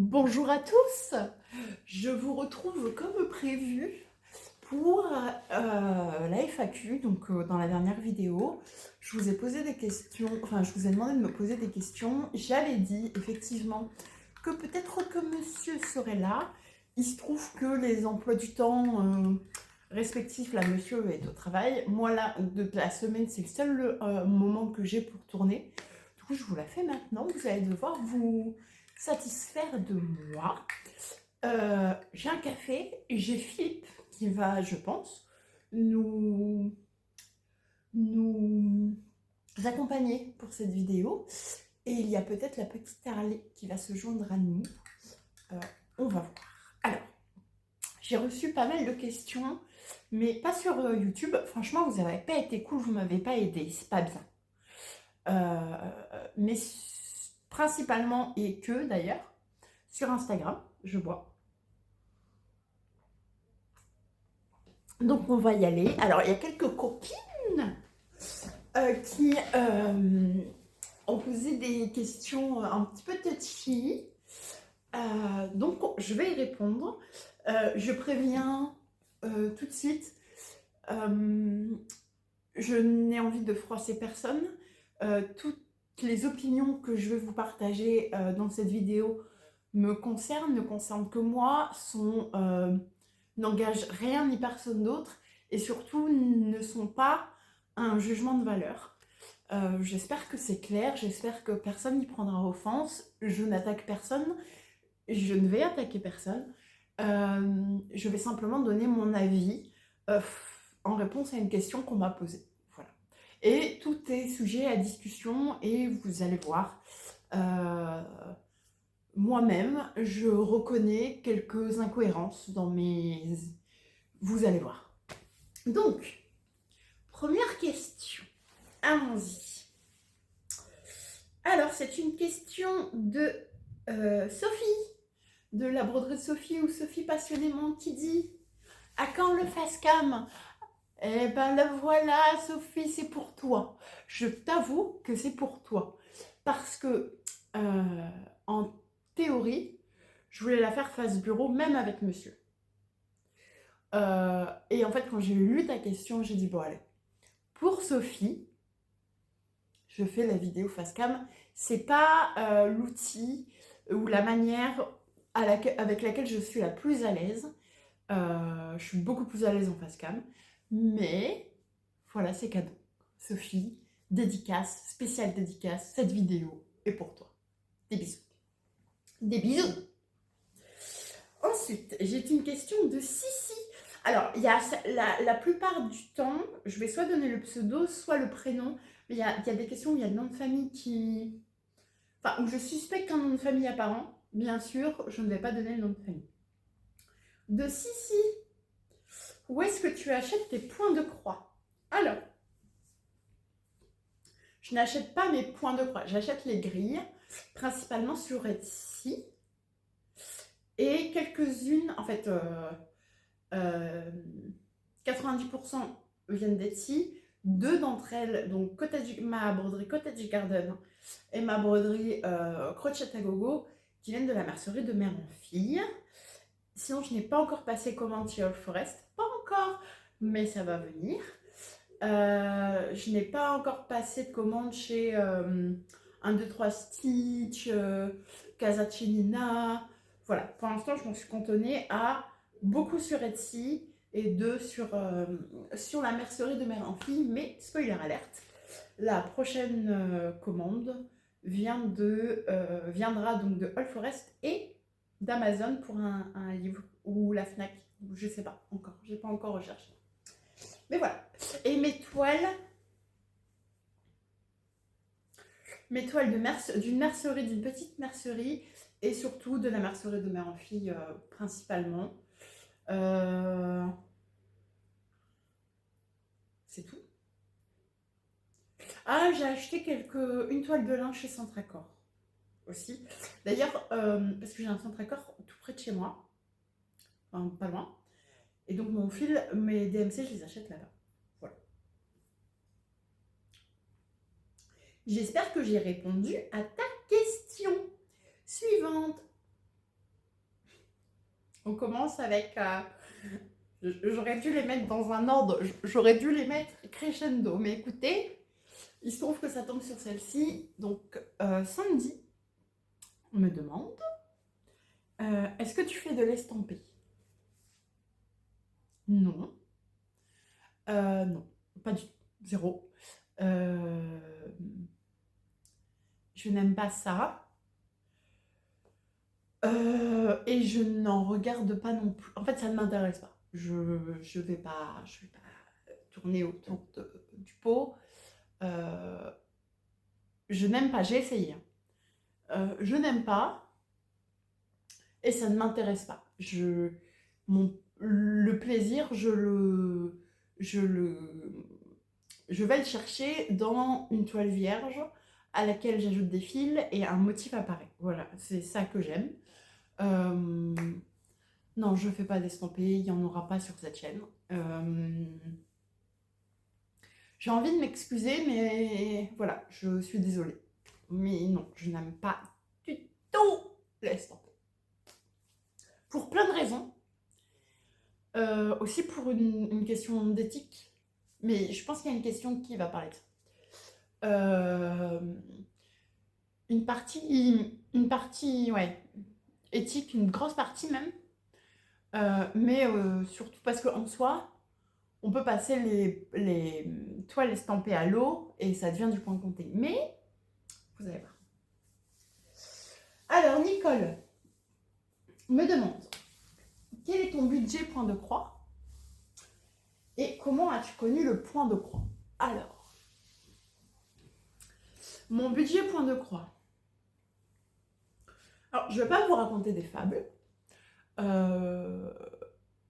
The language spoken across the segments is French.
Bonjour à tous, je vous retrouve comme prévu pour la FAQ. Donc dans la dernière vidéo, je vous ai posé des questions, enfin je vous ai demandé de me poser des questions. J'avais dit effectivement que peut-être que monsieur serait là. Il se trouve que les emplois du temps respectifs, là monsieur est au travail. Moi là, de la semaine, c'est le seul moment que j'ai pour tourner. Du coup, je vous la fais maintenant. Vous allez devoir vous satisfaire de moi. J'ai un café, j'ai Philippe qui va, je pense, nous, nous accompagner pour cette vidéo. Et il y a peut-être la petite Harley qui va se joindre à nous. Euh, on va voir. Alors, j'ai reçu pas mal de questions, mais pas sur YouTube. Franchement, vous n'avez pas été cool, vous m'avez pas aidé, c'est pas bien. Mais principalement, et que d'ailleurs, sur Instagram, je vois. Donc on va y aller. Alors il y a quelques copines qui ont posé des questions un petit peu touchy. Donc je vais y répondre. Je préviens tout de suite. Je n'ai envie de froisser personne. Toutes les opinions que je vais vous partager dans cette vidéo me concernent, ne concernent que moi, n'engagent rien ni personne d'autre et surtout ne sont pas un jugement de valeur. J'espère que c'est clair, j'espère que personne n'y prendra offense. Je n'attaque personne, je ne vais attaquer personne. Je vais simplement donner mon avis en réponse à une question qu'on m'a posée. Voilà. Et tout est sujet à discussion et vous allez voir. Moi-même, je reconnais quelques incohérences dans mes... Vous allez voir. Donc, première question. Allons-y. Alors, c'est une question de Sophie, de la broderie de Sophie ou Sophie passionnément qui dit « À quand le face-cam ?» Eh ben le voilà, Sophie, c'est pour toi. Je t'avoue que c'est pour toi. Parce que, en théorie, je voulais la faire face bureau, même avec monsieur. Et en fait, quand j'ai lu ta question, j'ai dit, bon allez, pour Sophie, je fais la vidéo face cam. C'est pas l'outil ou la manière avec laquelle je suis la plus à l'aise. Je suis beaucoup plus à l'aise en face cam. Mais voilà, c'est cadeau. Sophie, dédicace, spéciale dédicace, cette vidéo est pour toi. Des bisous. Des bisous. Ensuite, j'ai une question de Sissi. Alors, il y a la plupart du temps, je vais soit donner le pseudo, soit le prénom. Mais il y a des questions où il y a le nom de famille qui... Enfin, où je suspecte un nom de famille apparent. Bien sûr, je ne vais pas donner le nom de famille. De Sissi. Où est-ce que tu achètes tes points de croix? Alors, je n'achète pas mes points de croix. J'achète les grilles, principalement sur Etsy. Et quelques-unes, en fait, 90% viennent d'Etsy. Deux d'entre elles, donc ma broderie Cottage Garden et ma broderie Crochet à Gogo, qui viennent de la mercerie de mère en fille. Sinon, je n'ai pas encore passé commande chez All Forest. Pas encore, mais ça va venir. Je n'ai pas encore passé de commande chez 1, 2, 3 Stitch, Casa Chelina. Voilà, pour l'instant, je m'en suis cantonnée à beaucoup sur Etsy et deux sur la mercerie de mère en fille. Mais spoiler alerte, la prochaine commande viendra donc de All Forest et d'Amazon pour un livre ou la Fnac, je sais pas encore, j'ai pas encore recherché. Mais voilà. Et mes toiles d'une mercerie, d'une petite mercerie, et surtout de la mercerie de mère en fille principalement. C'est tout. Ah, j'ai acheté une toile de linge chez Centracor aussi. D'ailleurs, parce que j'ai un Centracor tout près de chez moi, enfin pas loin. Et donc mon fil, mes DMC, je les achète là-bas. Voilà. J'espère que j'ai répondu à ta question suivante. On commence avec... j'aurais dû les mettre dans un ordre, j'aurais dû les mettre crescendo. Mais écoutez, il se trouve que ça tombe sur celle-ci. Donc, Sandy me demande, est-ce que tu fais de l'estampé? Non. Non, pas du tout. Zéro. Je n'aime pas ça. Et je n'en regarde pas non plus. En fait, ça ne m'intéresse pas. Je vais pas tourner autour du pot. Je n'aime pas. J'ai essayé. Je n'aime pas et ça ne m'intéresse pas. Le plaisir, je vais le chercher dans une toile vierge à laquelle j'ajoute des fils et un motif apparaît. Voilà, c'est ça que j'aime. Non, je fais pas d'estampé, il n'y en aura pas sur cette chaîne. J'ai envie de m'excuser, mais voilà, je suis désolée. Mais non, je n'aime pas du tout l'estampé. Pour plein de raisons. Aussi pour une question d'éthique. Mais je pense qu'il y a une question qui va parler de ça. Une partie, ouais, éthique, une grosse partie même. Mais surtout parce qu'en soi, on peut passer les toiles estampées à l'eau et ça devient du point compté. Mais, vous allez voir. Alors, Nicole me demande, quel est ton budget point de croix et comment as-tu connu le point de croix? Alors, mon budget point de croix. Alors, je ne vais pas vous raconter des fables.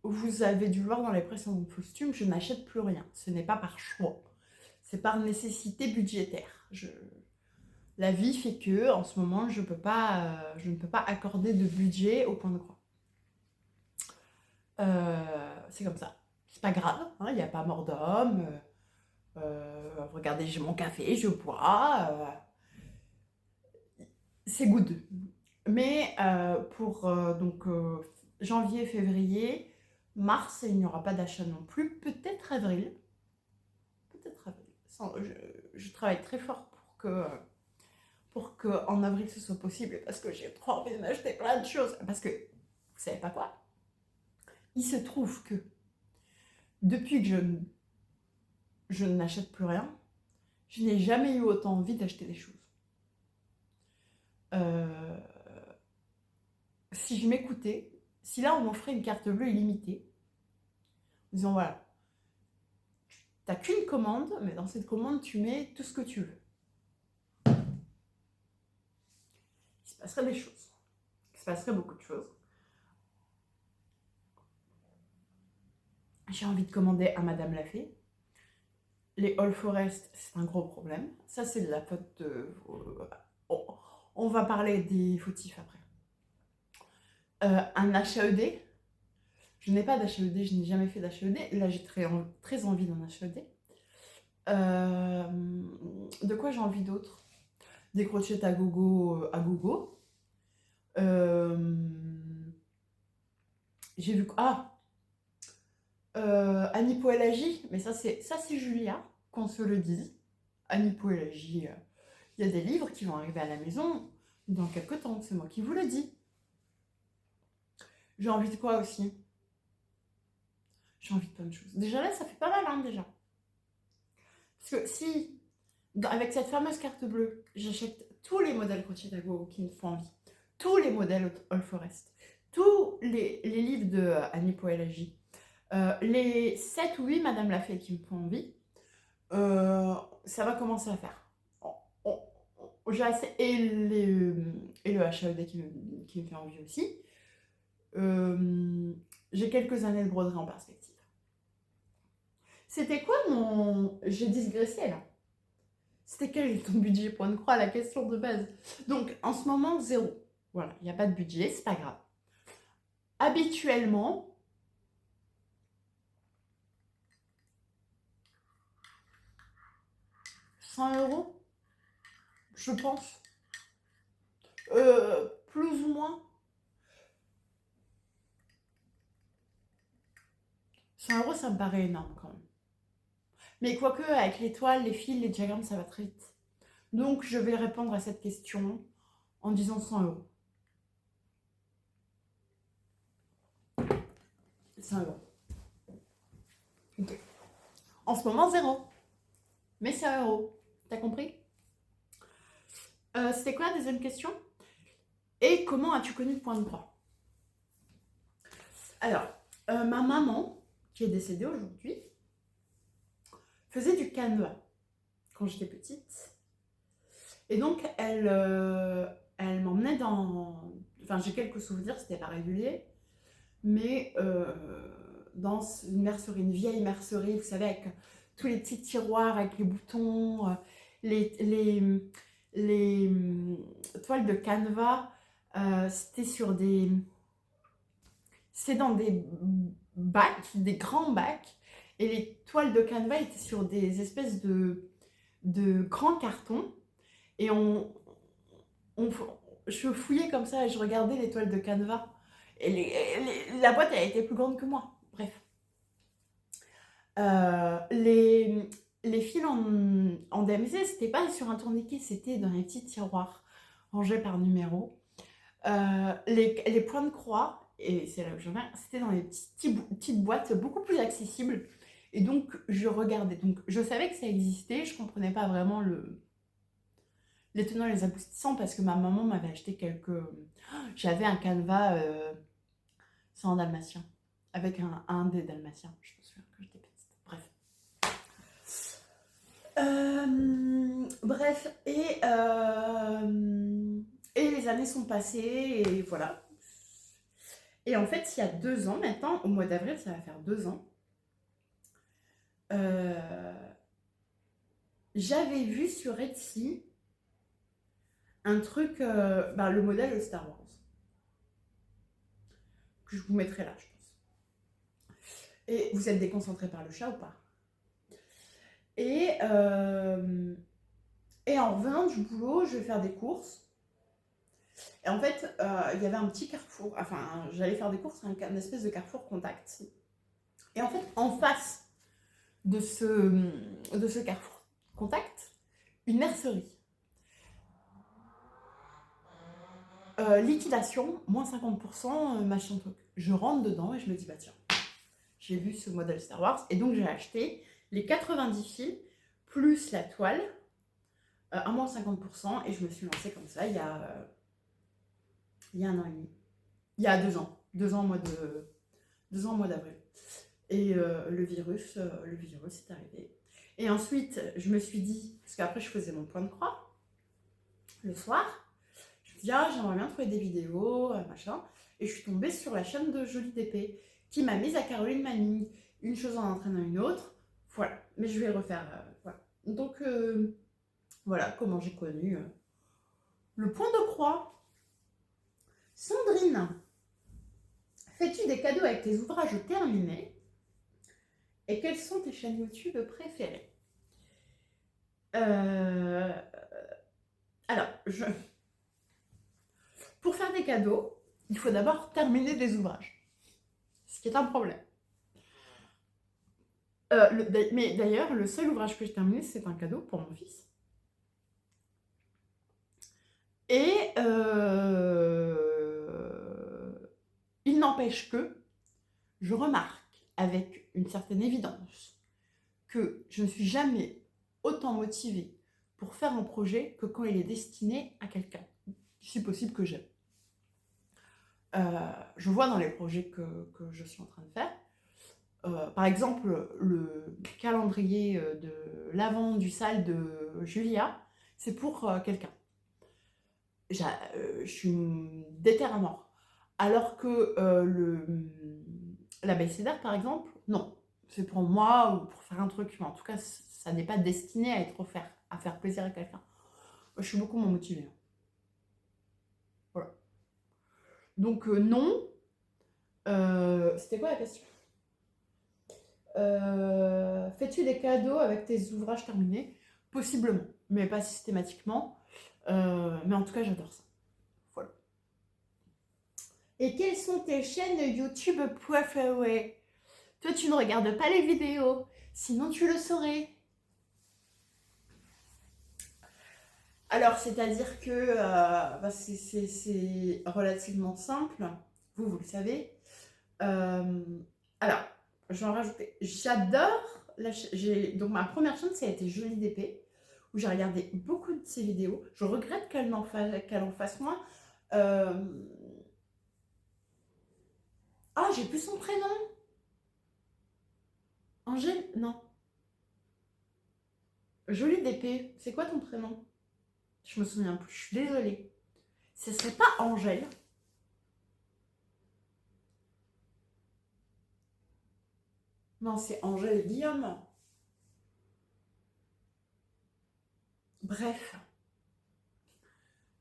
Vous avez dû le voir dans les précédents costumes, je n'achète plus rien. Ce n'est pas par choix. C'est par nécessité budgétaire. La vie fait que, en ce moment, je ne peux pas accorder de budget au point de croix. C'est comme ça. C'est pas grave, il n'y a pas mort d'homme. Regardez, j'ai mon café, je bois. C'est good. Mais pour janvier, février, mars, il n'y aura pas d'achat non plus. Peut-être avril. Peut-être avril. Je travaille très fort pour que en avril ce soit possible parce que j'ai trop envie de m'acheter plein de choses. Parce que, vous savez pas quoi? Il se trouve que depuis que je n'achète plus rien, je n'ai jamais eu autant envie d'acheter des choses. Si je m'écoutais, si là on m'offrait une carte bleue illimitée, en disant voilà, t'as qu'une commande, mais dans cette commande tu mets tout ce que tu veux. Il se passerait des choses. Il se passerait beaucoup de choses. J'ai envie de commander à Madame Lafay. Les All Forest, c'est un gros problème. Ça, c'est de la faute de... on va parler des fautifs après. Un HAED. Je n'ai pas d'HAED, je n'ai jamais fait d'HAED. Là, j'ai très envie d'un HAED. De quoi j'ai envie d'autre? Des crochets à gogo. J'ai vu... Annie Poelagi, mais ça c'est Julia, qu'on se le dise. Annie Poelagi, il y a des livres qui vont arriver à la maison dans quelques temps, c'est moi qui vous le dis. J'ai envie de quoi aussi? J'ai envie de plein de choses. Déjà là, ça fait pas mal, hein, déjà. Parce que si, avec cette fameuse carte bleue, j'achète tous les modèles crochet à gogo qui me font envie, tous les modèles All Forest, tous les livres de Annie Poelagi, les 7 ou 8 Madame Lafay qui me font envie, ça va commencer à faire. J'ai assez. Et le HAED qui me fait envie aussi. J'ai quelques années de broderie en perspective. C'était quoi mon... J'ai digressé là. C'était quel est ton budget point de croix, la question de base. Donc en ce moment, 0. Voilà, il n'y a pas de budget, c'est pas grave. Habituellement, €100, je pense. Plus ou moins. 100 euros, ça me paraît énorme quand même. Mais quoique, avec les toiles, les fils, les diagrammes, ça va très vite. Donc, je vais répondre à cette question en disant 100 euros. 100 euros. Ok. En ce moment, 0. Mais 100 euros. T'as compris? C'était quoi la deuxième question? Et comment as-tu connu le point de croix? Alors, ma maman, qui est décédée aujourd'hui, faisait du canevas quand j'étais petite. Et donc, elle m'emmenait dans... Enfin, j'ai quelques souvenirs, c'était pas régulier, mais dans une mercerie, une vieille mercerie, vous savez, avec tous les petits tiroirs, avec les boutons, les toiles de canevas, c'était sur des... C'est dans des bacs, des grands bacs, et les toiles de canevas étaient sur des espèces de grands cartons, et je fouillais comme ça et je regardais les toiles de canevas, et la boîte elle était plus grande que moi. Bref, les fils en DMC, c'était pas sur un tourniquet, c'était dans les petits tiroirs rangés par numéro. Les points de croix, et c'est là où je viens, c'était dans les petites boîtes beaucoup plus accessibles. Et donc, je regardais. Donc, je savais que ça existait. Je comprenais pas vraiment les tenants et les aboutissants parce que ma maman m'avait acheté quelques... J'avais un canevas sans dalmatien. Avec un des dalmatiens. Je me souviens que j'étais petite. Bref. Bref. Et les années sont passées et voilà. Et en fait, il y a 2 ans maintenant, au mois d'avril, ça va faire 2 ans, j'avais vu sur Etsy un truc, le modèle de Star Wars, que je vous mettrai là, je pense. Et vous êtes déconcentré par le chat ou pas? Et en revenant du boulot, je vais faire des courses. Et en fait, il y avait un petit carrefour, enfin, j'allais faire des courses, un espèce de carrefour contact. Et en fait, en face de ce carrefour contact, une mercerie. Liquidation, moins 50%, machin truc. Je rentre dedans et je me dis, bah tiens, j'ai vu ce modèle Star Wars, et donc j'ai acheté les 90 fils, plus la toile, à moins 50%, et je me suis lancée comme ça il y a 1 an et demi. Il y a 2 ans. 2 ans au mois d'avril. Et le virus est arrivé. Et ensuite, je me suis dit, parce qu'après je faisais mon point de croix, le soir, je me dis, ah, j'aimerais bien trouver des vidéos, machin. Et je suis tombée sur la chaîne de Jolie DP, qui m'a mise à Caroline Manning, une chose en entraînant une autre. Voilà, mais je vais refaire, voilà. Donc, voilà comment j'ai connu le point de croix. Sandrine, fais-tu des cadeaux avec tes ouvrages terminés? Et quelles sont tes chaînes YouTube préférées? Alors, pour faire des cadeaux, il faut d'abord terminer des ouvrages, ce qui est un problème. Mais d'ailleurs, le seul ouvrage que j'ai terminé, c'est un cadeau pour mon fils. Et il n'empêche que je remarque avec une certaine évidence que je ne suis jamais autant motivée pour faire un projet que quand il est destiné à quelqu'un, si possible que j'aime. Je vois dans les projets que je suis en train de faire, par exemple, le calendrier de l'avant du sale de Julia, c'est pour quelqu'un. Je suis déter à mort. Alors que l'abécédaire, par exemple, non. C'est pour moi ou pour faire un truc. Mais en tout cas, ça n'est pas destiné à être offert, à faire plaisir à quelqu'un. Je suis beaucoup moins motivée. Voilà. Donc, non. C'était quoi la question? Fais-tu des cadeaux avec tes ouvrages terminés? Possiblement, mais pas systématiquement. Mais en tout cas, j'adore ça. Voilà. Et quelles sont tes chaînes YouTube préférées? Toi, tu ne regardes pas les vidéos, sinon tu le saurais. Alors, c'est-à-dire que c'est relativement simple, vous le savez. Euh, alors, je vais en rajouter. J'adore, donc ma première chaîne, ça a été Jolie d'épée, où j'ai regardé beaucoup de ses vidéos. Je regrette qu'elle en fasse moins. Euh, Ah, j'ai plus son prénom. Angèle, non. Jolie d'épée, c'est quoi ton prénom? Je me souviens plus, je suis désolée. Ce serait pas Angèle? Non, c'est Angèle Guillaume. Bref,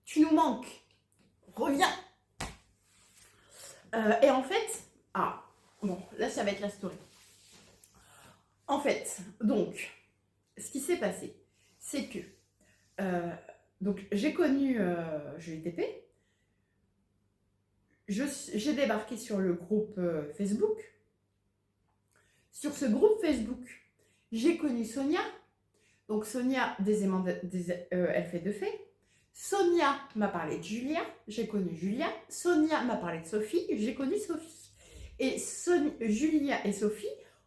tu nous manques. Reviens. Et en fait, bon, là ça va être la story. En fait, donc, ce qui s'est passé, c'est que donc j'ai connu Julie TP. J'ai débarqué sur le groupe Facebook. Sur ce groupe Facebook, j'ai connu Sonia. Donc Sonia, elle fait de fait. Sonia m'a parlé de Julia, j'ai connu Julia. Sonia m'a parlé de Sophie, j'ai connu Sophie. Et Julia et Sophie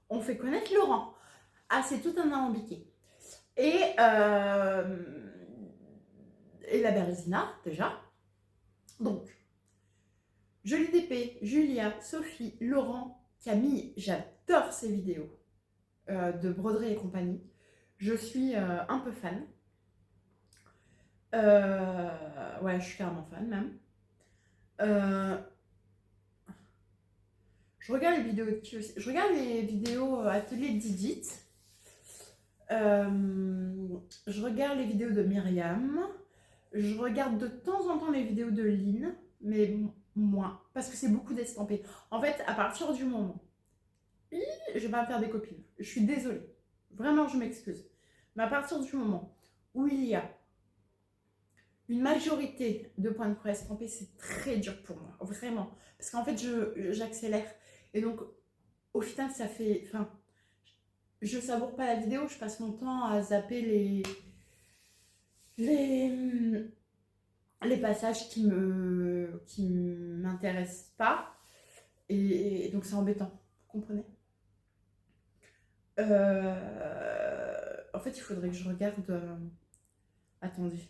ont fait connaître Laurent. Ah, c'est tout un alambiqué. Et la Bérésina, déjà. Donc, Jolie d'épée, Julia, Sophie, Laurent, Camille, j'adore ces vidéos de broderie et compagnie. Je suis un peu fan. Ouais, je suis carrément fan même. Je regarde les vidéos de qui aussi. Je regarde les vidéos Atelier Didit. Je regarde les vidéos de Myriam. Je regarde de temps en temps les vidéos de Lynn, mais moins, parce que c'est beaucoup d'estampés. En fait, à partir du moment, je vais pas me faire des copines. Je suis désolée. Vraiment, je m'excuse. Mais à partir du moment où il y a une majorité de points de croix estampés, c'est très dur pour moi, vraiment. Parce qu'en fait, j'accélère. Et donc, au final, ça fait... Enfin, je savoure pas la vidéo, je passe mon temps à zapper les passages qui m'intéressent pas. Et donc, c'est embêtant, vous comprenez? En fait, il faudrait que je regarde... Attendez.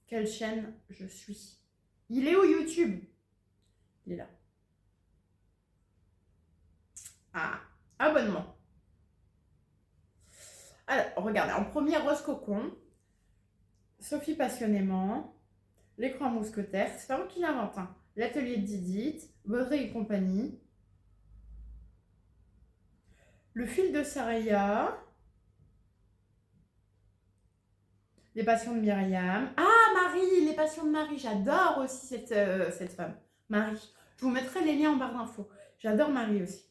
Quelle chaîne je suis? Il est où YouTube? Il est là. Ah, abonnement. Alors, regardez, en premier, Rose Cocon, Sophie Passionnément, L'écran mousquetaire, c'est pas moi qui l'invente, hein. L'atelier de Didit, Baudry et compagnie, Le fil de Saraya, Les passions de Myriam. Ah, Marie, Les passions de Marie, j'adore aussi cette femme. Marie, je vous mettrai les liens en barre d'infos. J'adore Marie aussi.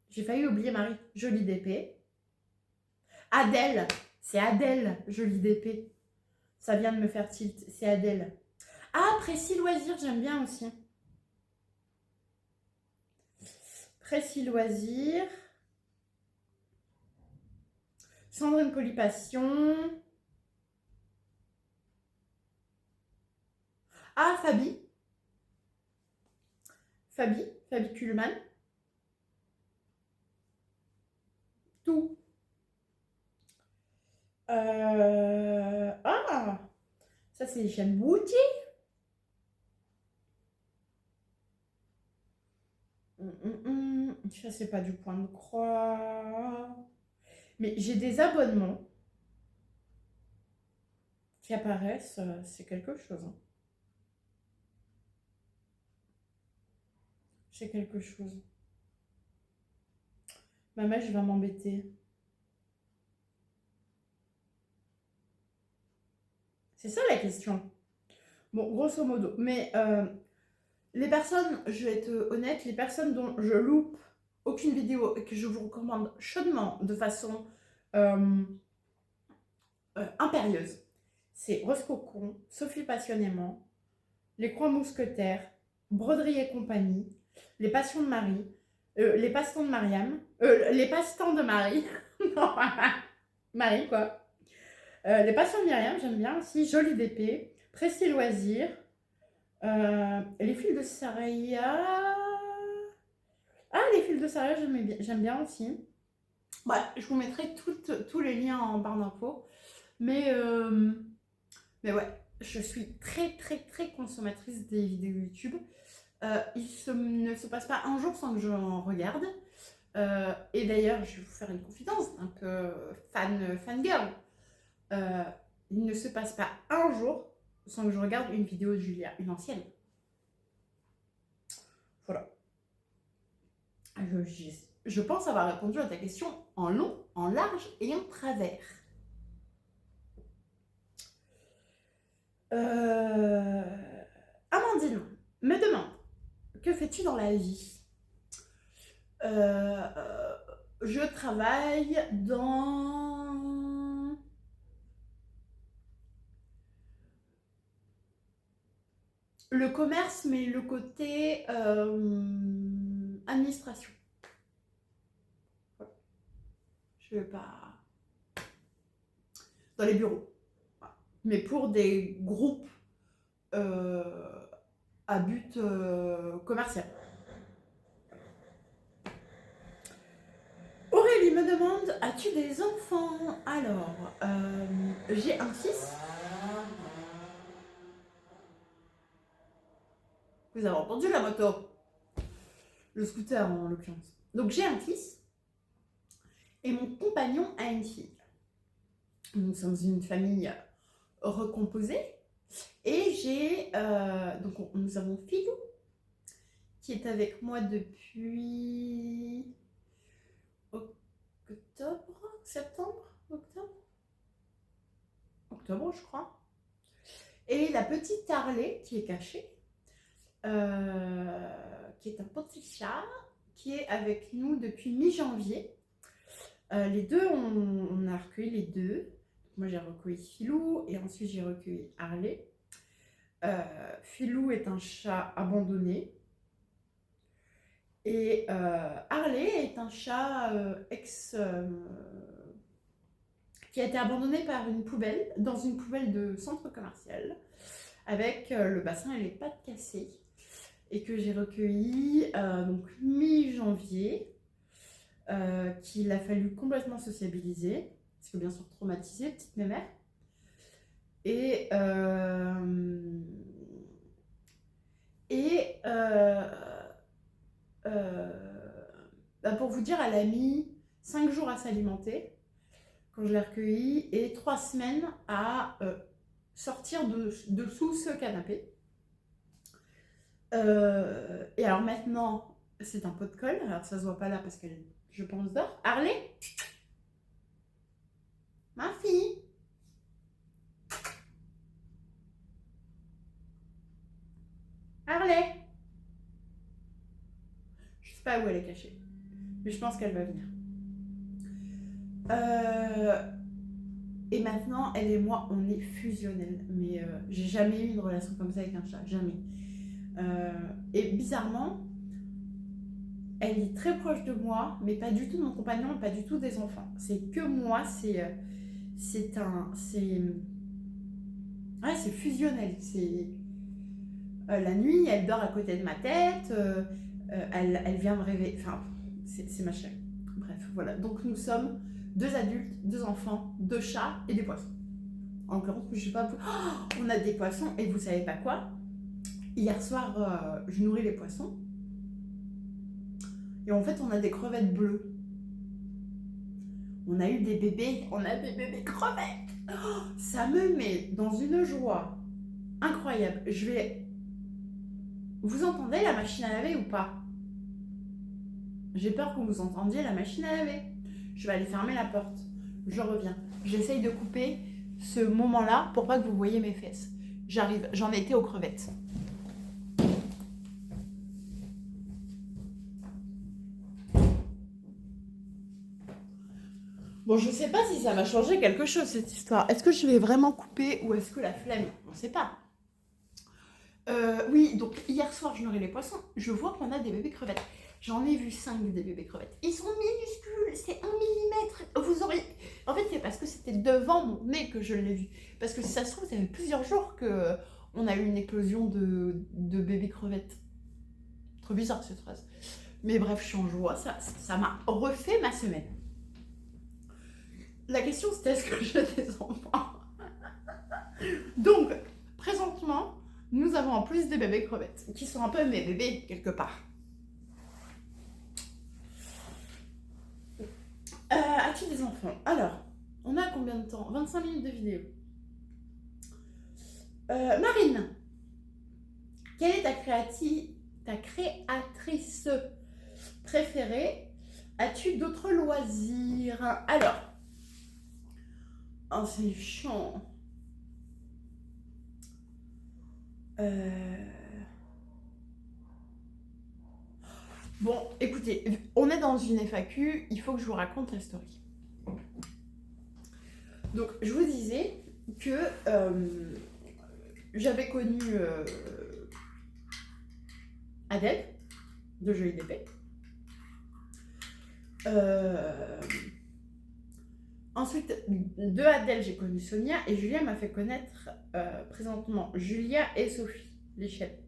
J'ai failli oublier Marie, Jolie d'épée. Adèle, c'est Adèle, Jolie d'épée. Ça vient de me faire tilt, c'est Adèle. Ah, Précis Loisir, j'aime bien aussi. Précis Loisir. Sandrine Polypassion. Ah, Fabi Kuhlmann. Tout. Ah, ça c'est les chaînes Bouti. Ça c'est pas du point de croix. Mais j'ai des abonnements qui apparaissent, c'est quelque chose, hein. C'est quelque chose. Maman, je vais m'embêter. C'est ça la question. Bon, grosso modo. Mais les personnes, je vais être honnête, les personnes dont je loupe aucune vidéo et que je vous recommande chaudement de façon impérieuse, c'est Rose Cocon, Sophie Passionnément, Les Croix Mousquetaires, Broderie et compagnie, Les Passions de Marie, Les passe-temps de Mariam. Les passe-temps de Marie. Non, Marie, quoi. Les passe-temps de Myriam, j'aime bien aussi. Jolie d'épée. Précis loisirs. Les fils de Saraya. Ah, les fils de Saraya, j'aime bien aussi. Bah, je vous mettrai tous les liens en barre d'infos. Mais ouais, je suis très très très consommatrice des vidéos YouTube. Ne se passe pas un jour sans que j'en regarde. Et d'ailleurs, je vais vous faire une confidence, un peu fangirl. Il ne se passe pas un jour sans que je regarde une vidéo de Julia, une ancienne. Voilà. Je pense avoir répondu à ta question en long, en large et en travers. Amandine me demande, que fais-tu dans la vie? Je travaille dans le commerce, mais le côté administration. Je vais pas... Dans les bureaux. Mais pour des groupes à but commercial. Aurélie me demande, as-tu des enfants? Alors, j'ai un fils. Vous avez entendu la moto? Le scooter en l'occurrence. Donc j'ai un fils. Et mon compagnon a une fille. Nous sommes une famille recomposée. Et nous avons Philou, qui est avec moi depuis octobre, je crois. Et la petite Harley, qui est cachée, qui est un petit chat, qui est avec nous depuis mi-janvier. Les deux, on a recueilli les deux. Moi, j'ai recueilli Philou et ensuite j'ai recueilli Harley. Philou est un chat abandonné. Et Harley est un chat qui a été abandonné par une poubelle, dans une poubelle de centre commercial, avec le bassin et les pattes cassées. Et que j'ai recueilli donc mi-janvier. Qu'il a fallu complètement sociabiliser, parce que bien sûr traumatisé, petite mémère. Et pour vous dire, elle a mis 5 jours à s'alimenter quand je l'ai recueillie et 3 semaines à sortir de sous ce canapé. Et alors maintenant, c'est un pot de colle. Alors ça se voit pas là parce qu'elle, je pense, dort. Harley, ma fille. Harley. Je sais pas où elle est cachée, mais je pense qu'elle va venir. Et maintenant, elle et moi, on est fusionnels. Mais j'ai jamais eu une relation comme ça avec un chat, jamais. Et bizarrement, elle est très proche de moi, mais pas du tout de mon compagnon, pas du tout des enfants. C'est que moi, c'est fusionnel. La nuit, elle dort à côté de ma tête, elle vient me réveiller. Enfin, c'est ma chérie. Bref, voilà. Donc nous sommes 2 adultes, 2 enfants, 2 chats et des poissons. En l'occurrence, je sais pas, on a des poissons et vous savez pas quoi? Hier soir, je nourris les poissons. Et en fait, on a des crevettes bleues. On a des bébés crevettes. Oh, ça me met dans une joie incroyable. Vous entendez la machine à laver ou pas? J'ai peur que vous entendiez la machine à laver. Je vais aller fermer la porte. Je reviens. J'essaye de couper ce moment-là pour pas que vous voyez mes fesses. J'arrive. J'en étais aux crevettes. Bon, je sais pas si ça va changer quelque chose, cette histoire. Est-ce que je vais vraiment couper ou est-ce que la flemme? On ne sait pas. Oui, donc hier soir, je nourris les poissons. Je vois qu'on a des bébés crevettes. J'en ai vu 5 des bébés crevettes. Ils sont minuscules, c'est 1 millimètre. Vous aurez... En fait, c'est parce que c'était devant mon nez que je l'ai vu. Parce que si ça se trouve, ça fait plusieurs jours qu'on a eu une éclosion de bébés crevettes. Trop bizarre cette phrase. Mais bref, je suis en joie, ça m'a refait ma semaine. La question c'était est-ce que j'ai des enfants? Donc, présentement, nous avons en plus des bébés crevettes, qui sont un peu mes bébés quelque part. As-tu des enfants? Alors, on a combien de temps? 25 minutes de vidéo. Marine, quelle est ta créatrice préférée? As-tu d'autres loisirs? Alors, oh c'est chiant. Bon, écoutez, on est dans une FAQ, il faut que je vous raconte la story. Donc, je vous disais que j'avais connu Adèle, de Jolie d'épée. Ensuite, de Adèle, j'ai connu Sonia et Julia m'a fait connaître présentement Julia et Sophie, l'échelle.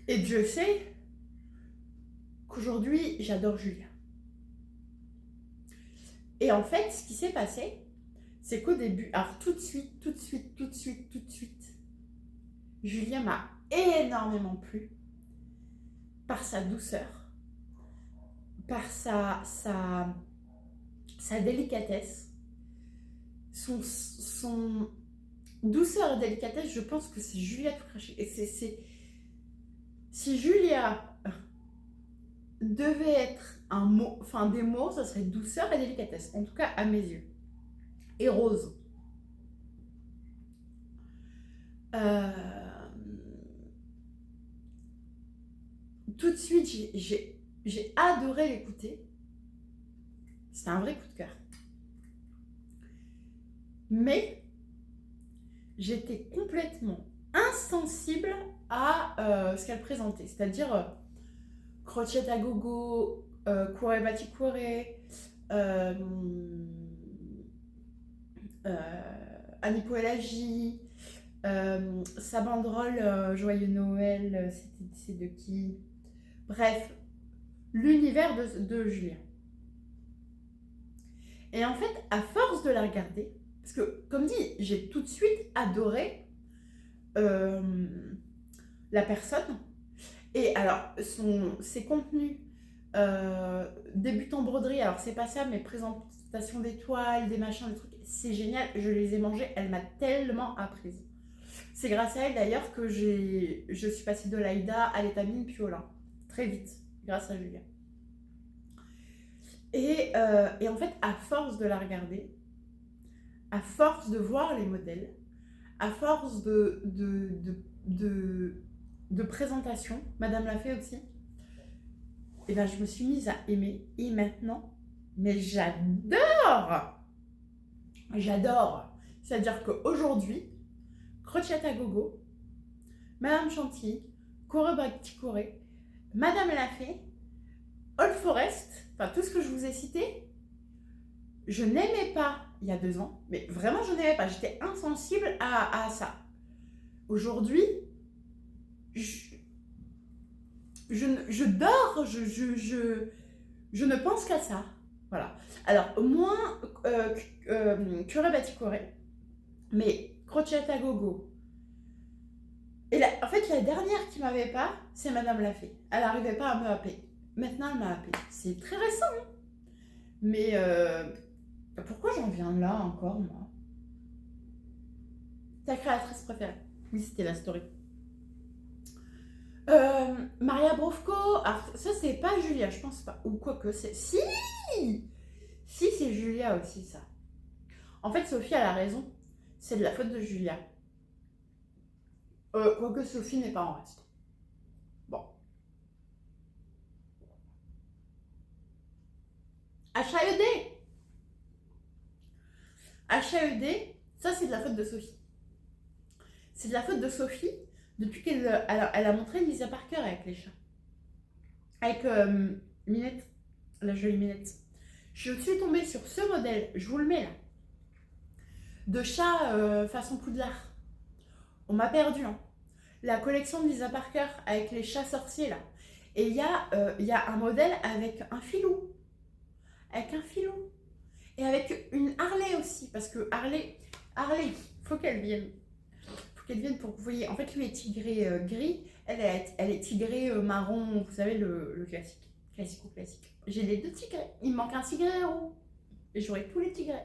Et Dieu sait qu'aujourd'hui, j'adore Julia. Et en fait, ce qui s'est passé, c'est qu'au début, alors tout de suite, Julia m'a énormément plu par sa douceur, par sa délicatesse, son douceur et délicatesse, je pense que c'est Julia tout craché. Et si Julia devait être un mot, enfin des mots, ça serait douceur et délicatesse, en tout cas à mes yeux. Et rose. Tout de suite, j'ai adoré l'écouter. C'était un vrai coup de cœur. Mais j'étais complètement insensible à ce qu'elle présentait. C'est-à-dire crochet à gogo, couré bati couré, Anipoélagie, sa banderole Joyeux Noël, c'est de qui? Bref, l'univers de Julien. Et en fait, à force de la regarder, parce que comme dit, j'ai tout de suite adoré la personne. Et alors, ses contenus débutants broderie, alors c'est pas ça, mais présentation d'étoiles, des machins, des trucs, c'est génial, je les ai mangés, elle m'a tellement apprise. C'est grâce à elle d'ailleurs que je suis passée de l'Aïda à l'étamine puis au lin, très vite, grâce à Julia. Et en fait, à force de la regarder, à force de voir les modèles, à force de présentation, Madame l'a fait aussi, et ben je me suis mise à aimer. Et maintenant, mais j'adore. C'est-à-dire qu'aujourd'hui, crochet à gogo, Madame Chantilly, Corée Bati Corée, Madame l'a fait, All Forest, enfin tout ce que je vous ai cité, je n'aimais pas il y a 2 ans, mais vraiment je n'aimais pas, j'étais insensible à ça. Aujourd'hui, je dors, je ne pense qu'à ça. Voilà. Alors, moins curé bati coré, mais crochet à gogo. Et en fait, la dernière qui m'avait pas, c'est Madame l'a fait. Elle n'arrivait pas à me happer. Maintenant, elle m'a happé. C'est très récent, hein. Mais pourquoi j'en viens là encore, moi? Ta créatrice préférée? Oui, c'était la story. Maria Brovko, alors ça c'est pas Julia, je pense pas, ou quoi que c'est. Si c'est Julia aussi, ça. En fait, Sophie a la raison, c'est de la faute de Julia. Quoique Sophie n'est pas en reste. Bon. HAED, ça c'est de la faute de Sophie. c'est de la faute de Sophie depuis qu'elle a montré Lisa Parker avec les chats. Avec Minette, la jolie Minette. Je suis tombée sur ce modèle, je vous le mets là, de chat façon Poudlard. On m'a perdu, hein. La collection de Lisa Parker avec les chats sorciers là. Et il y a un modèle avec un filou. Avec un filou. Et avec une Harley aussi. Parce que Harley, faut qu'elle vienne. Faut qu'elle vienne pour que vous voyez. En fait, lui est tigré gris. Elle est tigrée marron. Vous savez, le classique. Classique. J'ai les 2 tigrés. Il me manque un tigret roux. Et j'aurai tous les tigrés.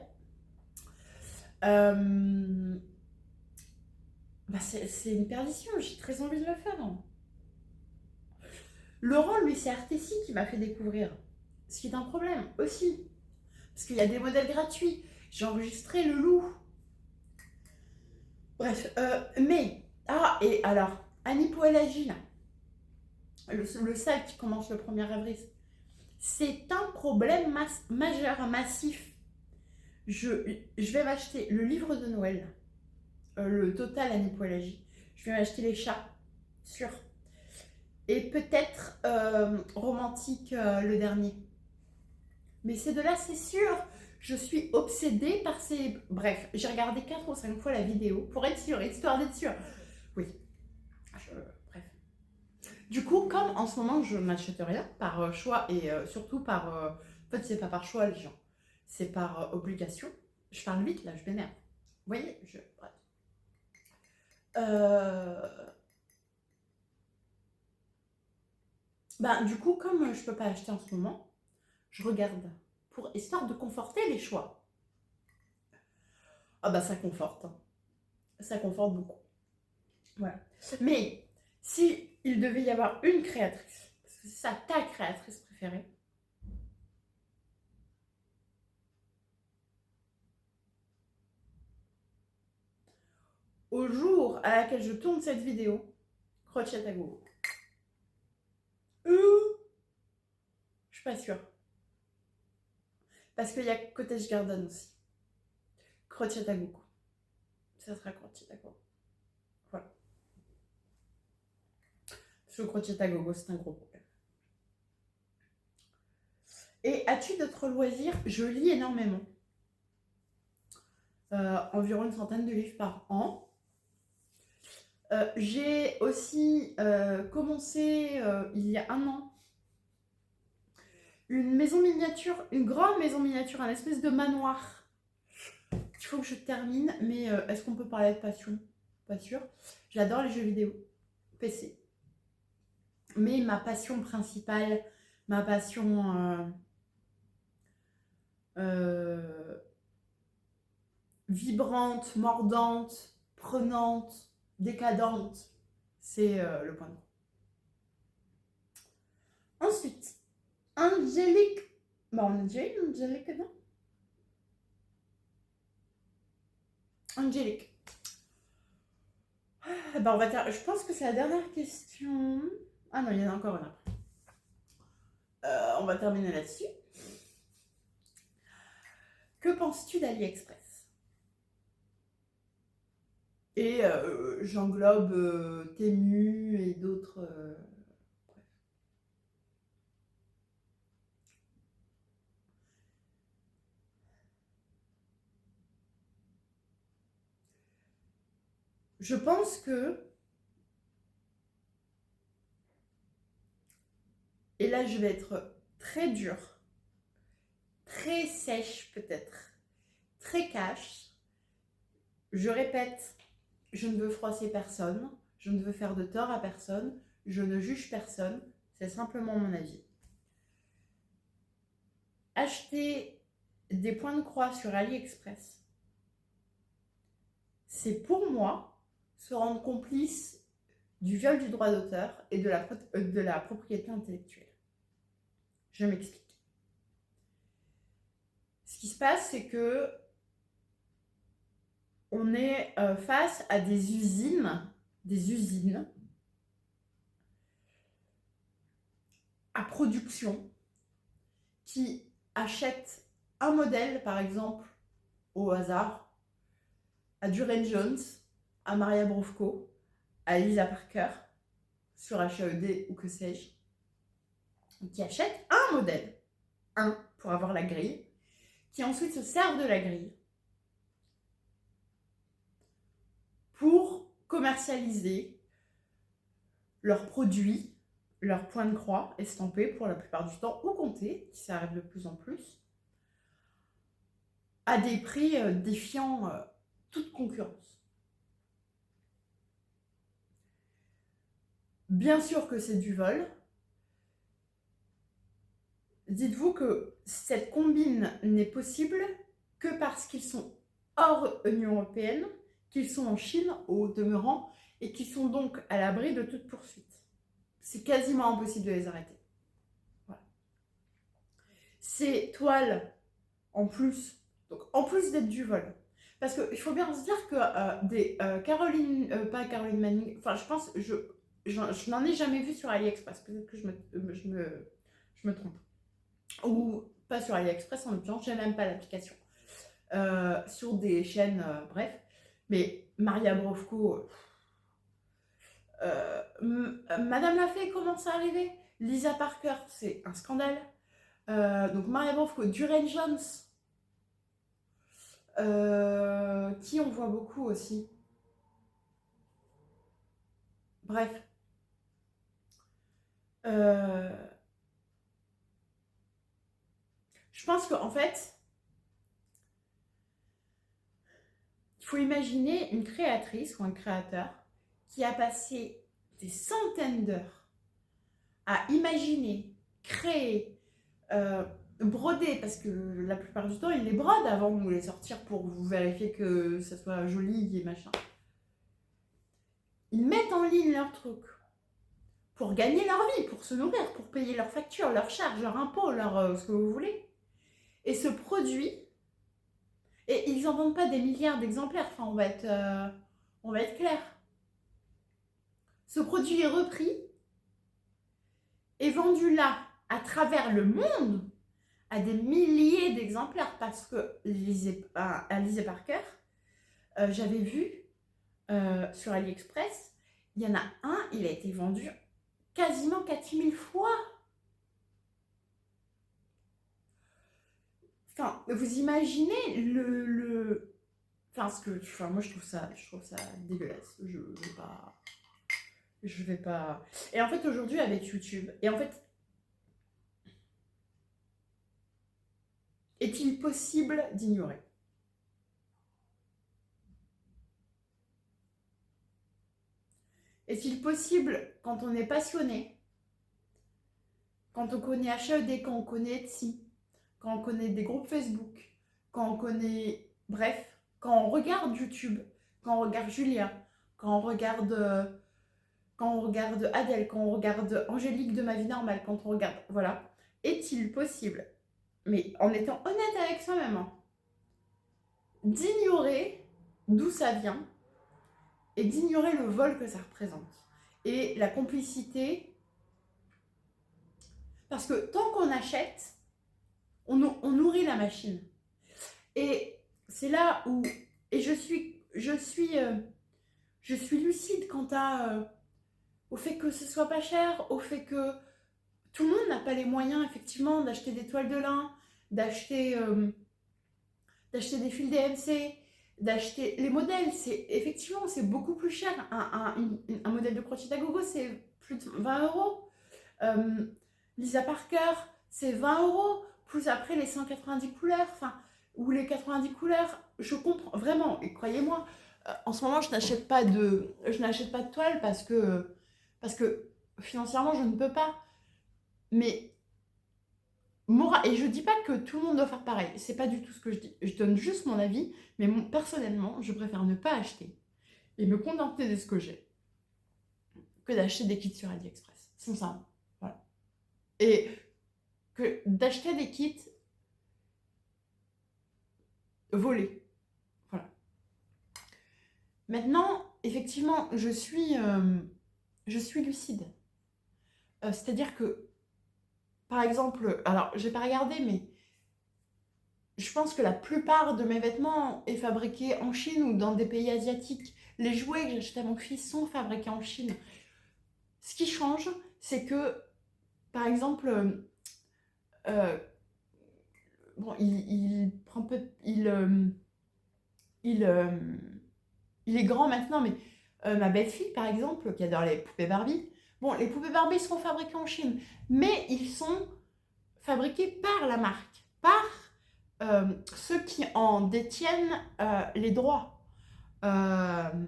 Bah c'est une perdition. J'ai très envie de le faire. Hein. Laurent, lui, c'est Artessi qui m'a fait découvrir. Ce qui est un problème aussi. Parce qu'il y a des modèles gratuits. J'ai enregistré le loup. Bref, mais... Ah, et alors, Annie Poelagi, là. Le sale qui commence le 1er avril. C'est un problème majeur, massif. Je vais m'acheter le livre de Noël. Le total Annie Poelagi. Je vais m'acheter les chats. Sûr. Et peut-être romantique le dernier. Mais ces deux-là, c'est sûr. Je suis obsédée par ces... Bref, j'ai regardé 4 ou 5 fois la vidéo pour être sûre, histoire d'être sûre. Oui. Bref. Du coup, comme en ce moment, je n'achète rien par choix et surtout par... En fait, c'est pas par choix, les gens. C'est par obligation. Je parle vite, là, je m'énerve. Vous voyez, bref. Ben, du coup, comme je peux pas acheter en ce moment, je regarde. Histoire de conforter les choix. Ah bah ça conforte. Ça conforte beaucoup. Voilà. Mais si il devait y avoir une créatrice, parce que c'est ça ta créatrice préférée, au jour à laquelle je tourne cette vidéo, Crochet à gogo. Je suis pas sûre. Parce qu'il y a Cottage Garden aussi. Crochet à gogo. Ça sera Crochet à gogo. Voilà. Parce que Crochet à gogo, c'est un gros problème. Et as-tu d'autres loisirs? Je lis énormément. Environ une centaine de livres par an. J'ai aussi commencé il y a 1 an une maison miniature, une grande maison miniature, un espèce de manoir. Il faut que je termine, mais est-ce qu'on peut parler de passion? Pas sûr. J'adore les jeux vidéo, PC. Mais ma passion principale, ma passion vibrante, mordante, prenante, décadente, c'est le point de vue. Ensuite, Angélique. Bon, on a déjà eu Angélique, non? Angélique. Bah on va je pense que c'est la dernière question. Ah non, il y en a encore une après. On va terminer là-dessus. Que penses-tu d'AliExpress? Et j'englobe Temu et d'autres... bref. Je pense que... Et là, je vais être très dure, très sèche peut-être, très cash. Je répète, je ne veux froisser personne, je ne veux faire de tort à personne, je ne juge personne, c'est simplement mon avis. Acheter des points de croix sur AliExpress, c'est pour moi se rendre complice du viol du droit d'auteur et de la propriété intellectuelle. Je m'explique. Ce qui se passe, c'est que on est face à des usines à production qui achètent un modèle, par exemple, au hasard, à Duran Jones, à Maria Brovko, à Lisa Parker, sur HED ou que sais-je, qui achètent un modèle, pour avoir la grille, qui ensuite se servent de la grille pour commercialiser leurs produits, leurs points de croix estampés pour la plupart du temps, ou comptés, qui s'arrêtent de plus en plus, à des prix défiant toute concurrence. Bien sûr que c'est du vol. Dites-vous que cette combine n'est possible que parce qu'ils sont hors Union européenne, qu'ils sont en Chine au demeurant, et qu'ils sont donc à l'abri de toute poursuite. C'est quasiment impossible de les arrêter. Voilà. Ces toiles, en plus d'être du vol, parce qu'il faut bien se dire que pas Caroline Manning, enfin je pense, je n'en ai jamais vu sur AliExpress, peut-être que je me trompe. Ou pas sur AliExpress en l'occurrence, j'ai même pas l'application. Sur des chaînes, bref. Mais Maria Brovko, Madame Lafay commence à arriver. Lisa Parker, c'est un scandale. Donc Maria Brovko, Duran Jones, qui on voit beaucoup aussi. Bref. Je pense qu'en fait, il faut imaginer une créatrice ou un créateur qui a passé des centaines d'heures à imaginer, créer, broder, parce que la plupart du temps, ils les brodent avant de nous les sortir pour vous vérifier que ça soit joli et machin. Ils mettent en ligne leurs trucs pour gagner leur vie, pour se nourrir, pour payer leurs factures, leurs charges, leurs impôts, ce que vous voulez. Et ce produit, et ils n'en vendent pas des milliards d'exemplaires, enfin on va être clair. Ce produit est repris et vendu là, à travers le monde, à des milliers d'exemplaires, parce que Lisa Parker, j'avais vu sur AliExpress, il y en a un, il a été vendu quasiment 4000 fois. Enfin, vous imaginez moi je trouve ça dégueulasse. Je vais pas. Et en fait aujourd'hui avec YouTube, et en fait, est-il possible d'ignorer? Est-il possible, quand on est passionné, quand on connaît HED, quand on connaît Etsy, quand on connaît des groupes Facebook, quand on connaît... Bref, quand on regarde YouTube, quand on regarde Julia, quand on regarde Adèle, quand on regarde Angélique de Ma Vie Normale, quand on regarde... Voilà. Est-il possible, mais en étant honnête avec soi-même, hein, d'ignorer d'où ça vient et d'ignorer le vol que ça représente et la complicité, parce que tant qu'on achète, on nourrit la machine. Et c'est là où, et je suis lucide quant au fait que ce soit pas cher, au fait que tout le monde n'a pas les moyens effectivement d'acheter des toiles de lin, d'acheter des fils DMC, d'acheter les modèles. C'est beaucoup plus cher. Un modèle de crochet à gogo, c'est plus de 20 euros. Lisa Parker, c'est 20 euros, plus après les 190 couleurs, ou les 90 couleurs. Je comprends vraiment, et croyez-moi, en ce moment je n'achète pas de toile parce que financièrement je ne peux pas. Mais et je dis pas que tout le monde doit faire pareil, c'est pas du tout ce que je dis. Je donne juste mon avis, mais personnellement, je préfère ne pas acheter et me contenter de ce que j'ai que d'acheter des kits sur AliExpress, sincèrement. Voilà. Et que d'acheter des kits volés. Voilà. Maintenant, effectivement, je suis lucide. C'est-à-dire que, par exemple, alors j'ai pas regardé, mais je pense que la plupart de mes vêtements est fabriqué en Chine ou dans des pays asiatiques. Les jouets que j'achète à mon fils sont fabriqués en Chine. Ce qui change, c'est que, par exemple, bon, il prend peu, il, il est grand maintenant, mais ma belle-fille, par exemple, qui adore les poupées Barbie, bon, les poupées Barbie sont fabriquées en Chine, mais ils sont fabriqués par la marque, par ceux qui en détiennent les droits. Euh,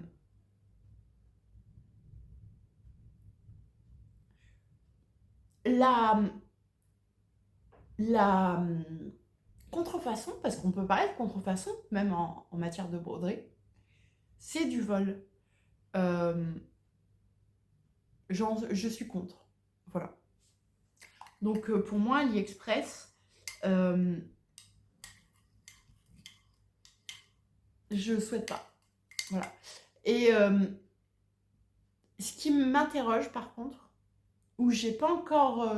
la, la contrefaçon, parce qu'on peut parler de contrefaçon, même en matière de broderie, c'est du vol. Euh, je suis contre. Voilà. Donc pour moi, AliExpress, je souhaite pas. Voilà. Et ce qui m'interroge par contre, où j'ai pas encore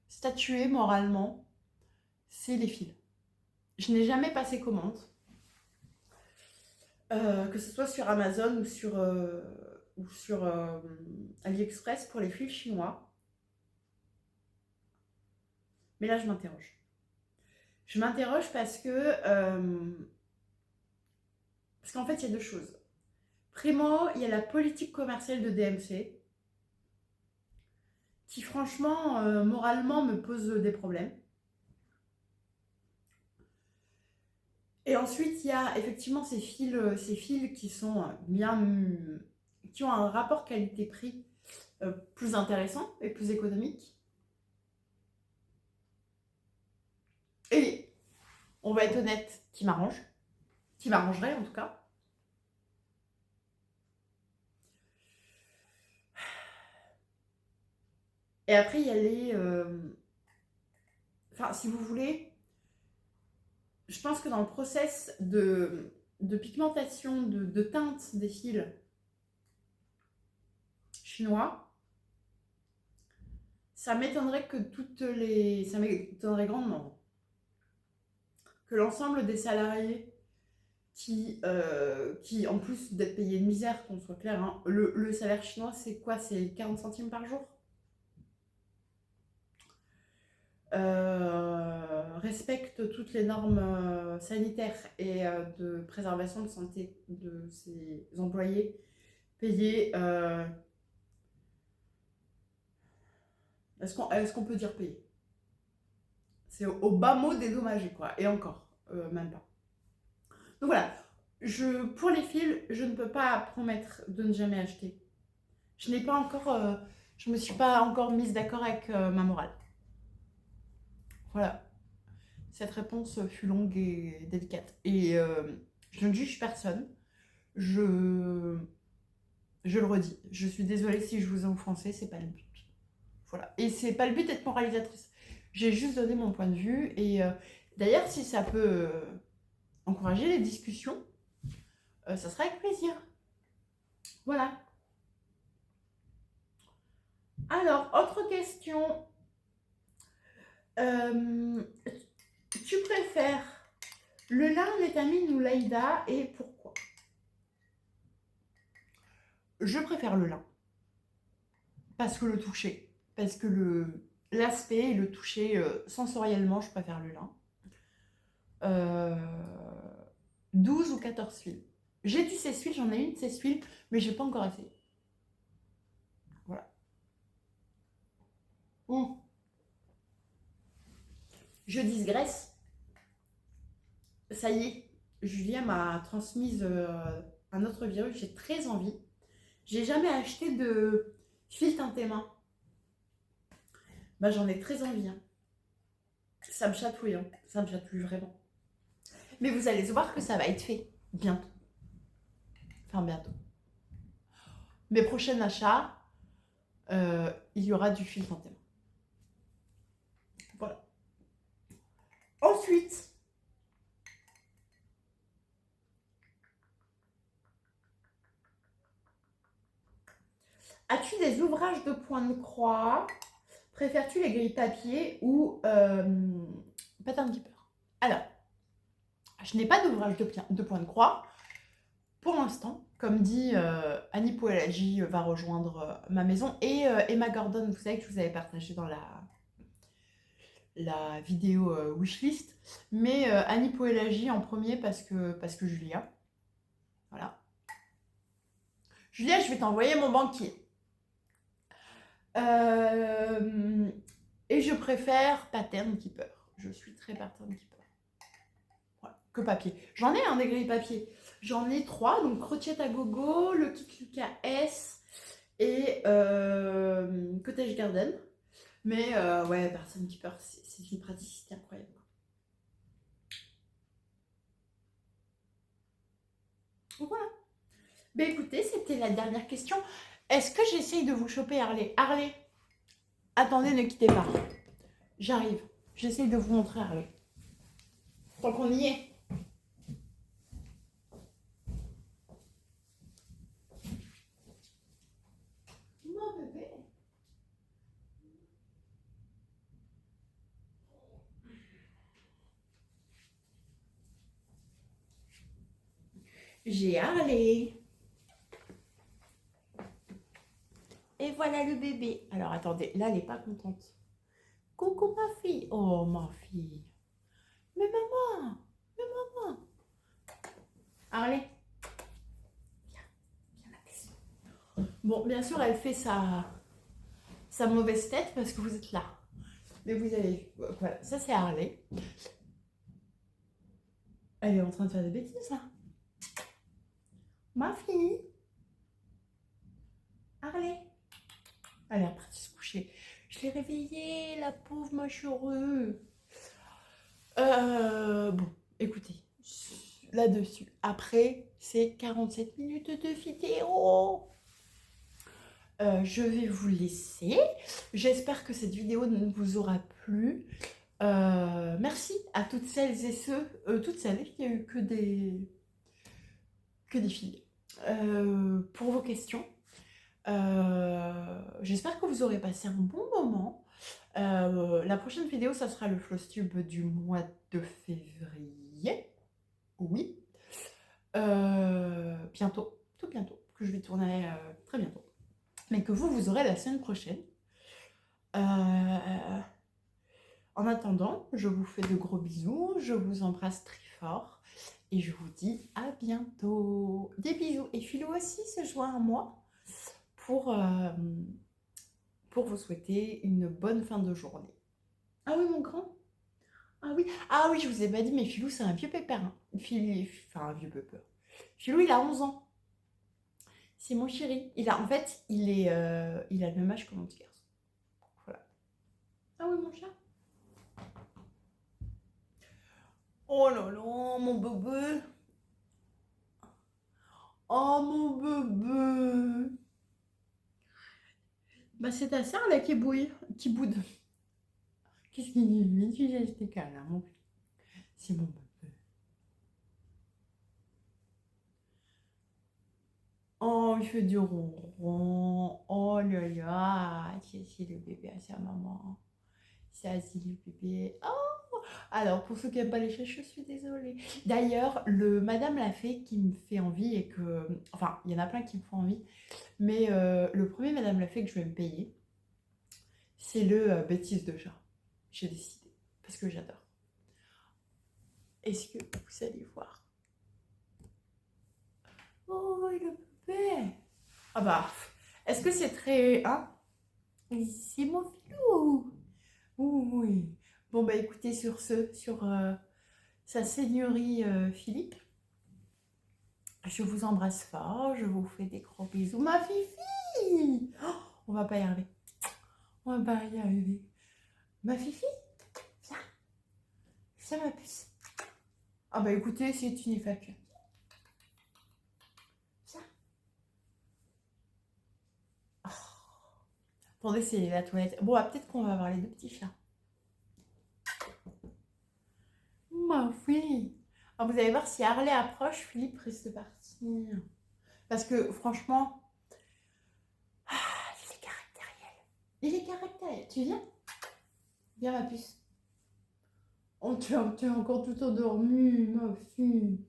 statué moralement, c'est les fils. Je n'ai jamais passé commande, que ce soit sur Amazon ou sur AliExpress pour les fils chinois. Mais là, je m'interroge. Je m'interroge parce qu'en fait, il y a deux choses. Primo, il y a la politique commerciale de DMC qui, franchement, moralement, me pose des problèmes. Et ensuite, il y a effectivement ces fils qui sont qui ont un rapport qualité-prix plus intéressant et plus économique. Et on va être honnête, qui m'arrangerait en tout cas. Et après, il y a les... Enfin, si vous voulez, je pense que dans le process de pigmentation, de teinte des fils chinois, ça m'étonnerait ça m'étonnerait grandement que l'ensemble des salariés qui en plus d'être payés de misère, qu'on soit clair, hein, le salaire chinois, c'est quoi? C'est 40 centimes par jour? Respecte toutes les normes sanitaires et de préservation de santé de ses employés payés. Est-ce qu'on peut dire payé? C'est au bas mot dédommagé, quoi. Et encore, même pas. Donc voilà, pour les fils, je ne peux pas promettre de ne jamais acheter. Je me suis pas encore mise d'accord avec ma morale. Voilà. Cette réponse fut longue et délicate. Et je ne juge personne. Je le redis. Je suis désolée si je vous ai offensé, c'est pas le but. Voilà. Et c'est pas le but d'être moralisatrice. J'ai juste donné mon point de vue. Et d'ailleurs, si ça peut encourager les discussions, ça serait avec plaisir. Voilà. Alors, autre question. Tu préfères le lin, l'étamine ou l'aïda et pourquoi? Je préfère le lin. Parce que le toucher. Parce que l'aspect et le toucher sensoriellement, je préfère le lin. 12 ou 14 fils. J'ai du sèche-fil, j'en ai une sèche-fil, mais j'ai pas encore essayé. Voilà. Je digresse. Ça y est, Julien m'a transmise un autre virus, j'ai très envie. J'ai jamais acheté de fil teinté main. Bah, j'en ai très envie. Hein. Ça me chatouille, hein. Ça me chatouille vraiment. Mais vous allez voir que ça va être fait bientôt. Enfin, bientôt. Mes prochains achats, il y aura du fil teinté main. Voilà. Ensuite, as-tu des ouvrages de point de croix? Préfères-tu les grilles papier ou pattern keeper? Alors, je n'ai pas d'ouvrage de point de croix pour l'instant comme dit, Annie Poelagie va rejoindre ma maison. Et Emma Gordon, vous savez que je vous avais partagé dans la vidéo wishlist. Mais Annie Poelagie en premier parce que Julia. Voilà. Julia, je vais t'envoyer mon banquier. Et je préfère Pattern Keeper. Je suis très Pattern Keeper. Voilà, que papier. J'en ai un des grilles papier. J'en ai 3, donc Crochette à gogo, le Kit Luca S et Cottage Garden. Mais ouais, Pattern Keeper, c'est une praticité incroyable. Voilà. Ben écoutez, c'était la dernière question. Est-ce que j'essaye de vous choper Harley? Harley, attendez, ne quittez pas. J'arrive. J'essaye de vous montrer Harley. Tant qu'on y est. Mon bébé. J'ai Harley. Et voilà le bébé. Alors attendez, là elle n'est pas contente. Coucou ma fille. Oh ma fille. Mais maman. Mais maman. Harley. Viens. Viens ma question. Bon, bien sûr, elle fait sa mauvaise tête parce que vous êtes là. Mais vous avez... Voilà, ça c'est Harley. Elle est en train de faire des bêtises là. Ma fille. Harley. Elle est partie se coucher. Je l'ai réveillée, la pauvre mâchereux. Bon, écoutez, là-dessus. Après, c'est 47 minutes de vidéo. Je vais vous laisser. J'espère que cette vidéo vous aura plu. Merci à toutes celles et ceux, toutes celles, il n'y a eu que des filles, pour vos questions. J'espère que vous aurez passé un bon moment. La prochaine vidéo, ça sera le Flosstube du mois de février. Oui. Bientôt, tout bientôt, que je vais tourner très bientôt. Mais que vous aurez la semaine prochaine. En attendant, je vous fais de gros bisous, je vous embrasse très fort et je vous dis à bientôt. Des bisous. Et Philou aussi se joint à moi pour vous souhaiter une bonne fin de journée. Ah oui, mon grand? Ah oui, je vous ai pas dit, mais Philou, c'est un vieux pépère. Hein. Enfin, un vieux pépère. Philou, il a 11 ans. C'est mon chéri. En fait, il a le même âge que mon petit garçon. Voilà. Ah oui, mon chat. Oh là là, mon bébé. Oh, mon bébé. Bah, c'est ta sœur, là, qui bouille, qui boude. Qu'est-ce qu'il dit, lui? Tu laisses tes câlins, mon petit. C'est mon bébé. Oh, il fait du ronron. Oh là là. C'est le bébé à sa maman. Ça, c'est le bébé. Oh! Alors, pour ceux qui n'aiment pas les chats, je suis désolée. D'ailleurs, le Madame la Fée qui me fait envie et que... Enfin, il y en a plein qui me font envie. Mais le premier Madame la Fée que je vais me payer, c'est le Bêtise de chat. J'ai décidé. Parce que j'adore. Est-ce que vous allez voir? Oh, le bébé! Ah bah, est-ce que c'est très... Hein? C'est mon filou! Oui. Bon, bah écoutez, sur sa seigneurie Philippe, je vous embrasse fort, je vous fais des gros bisous. Ma fifi! Oh, on va pas y arriver. On va pas y arriver. Ma fifi? Viens. Viens, ma puce. Ah bah écoutez, c'est une FAQ. Viens. Oh. Attendez, c'est la toilette. Bon, ah, peut-être qu'on va avoir les deux petits chats. Ma fille. Alors, vous allez voir, si Harley approche, Philippe risque de partir. Parce que franchement, il est caractériel. Il est caractériel. Tu viens? Viens, ma puce. Oh, tu es encore tout endormi, ma fille.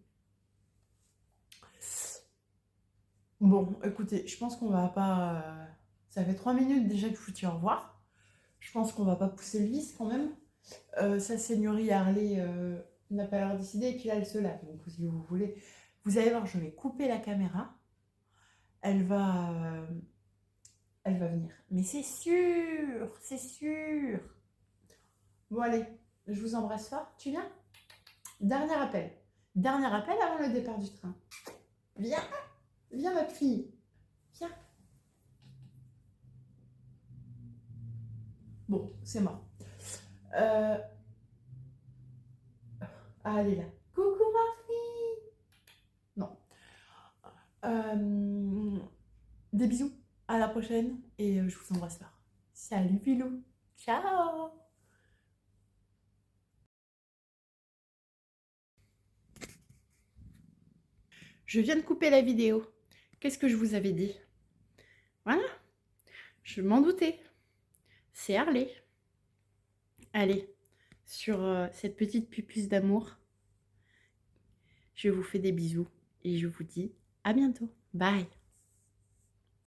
Bon, écoutez, je pense qu'on va pas... Ça fait 3 minutes déjà que je vous dis au revoir. Je pense qu'on va pas pousser le vice quand même. Sa seigneurie Harley n'a pas l'air décidée et puis là elle se lave. Donc si vous voulez, vous allez voir, je vais couper la caméra. Elle va, elle va venir. Mais c'est sûr, c'est sûr. Bon allez, je vous embrasse fort. Tu viens? Dernier appel. Dernier appel avant le départ du train. Viens, viens ma fille. Viens. Bon, c'est mort. Ah, elle est là. Coucou ma fille. Non. Des bisous. À la prochaine. Et je vous embrasse fort. Salut Pilou. Ciao. Je viens de couper la vidéo. Qu'est-ce que je vous avais dit? Voilà. Je m'en doutais. C'est Harley. Allez, sur cette petite pupuce d'amour, je vous fais des bisous et je vous dis à bientôt. Bye.